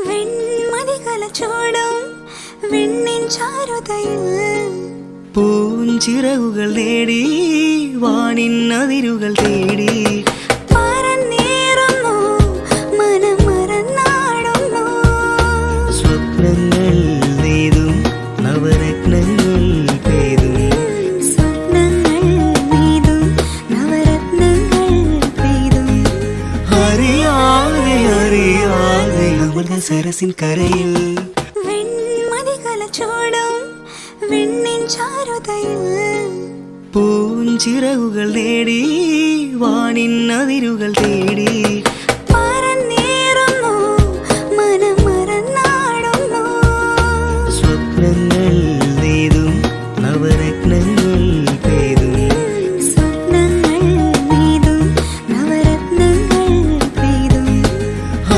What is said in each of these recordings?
വെൺമതികലച്ചോടും വെണ്ണിൻ ചാരുതയിൽ പൂഞ്ചിറകുകൾ നേടി വാനിൻ അതിരുകൾ തേടി പറന്നേറുന്നു മനം മറന്നാടുന്നു സ്വപ്നങ്ങൾ നെയ്തും നവരത്നങ്ങൾ പെയ്തും സ്വപ്നങ്ങൾ നെയ്തും നവരത്നങ്ങൾ പെയ്തും അറിയാതെ അറിയാതെ അമൃത സരസിൻ കരയിൽ വെൺമതികലച്ചോടും വെണ്ണിൻ ചാരുതയിൽ പൂഞ്ചിറകുകൾ നേടി വാനിൻ അതിരുകൾ തേടി പറന്നേറുന്നു മനം മറന്നാടുന്നു സ്വപ്നങ്ങൾ നെയ്തും നവരത്നങ്ങൾ പെയ്തും സ്വപ്നങ്ങൾ നെയ്തും നവരത്നങ്ങൾ പെയ്തും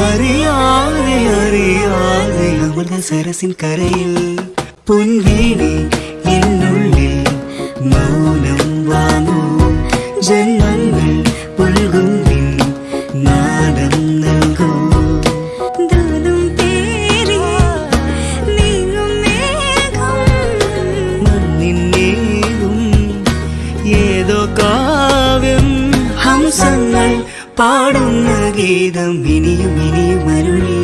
അറിയാതെ അറിയാതെ അമൃത സരസിൻ കരയിൽ പൊൻവീണി എന്നുള്ളിൽ മൗനം വാങ്ങൂ ജന്മങ്ങൾ പുൽകും നിൻ നാദം നൽകൂ ദൂതും പേറി നീങ്ങും മേഘം മണ്ണിന്നേകും ഏതോ കാവ്യം ഹംസങ്ങൾ പാടുന്ന ഗീതം ഇനിയും ഇനിയും അരുളി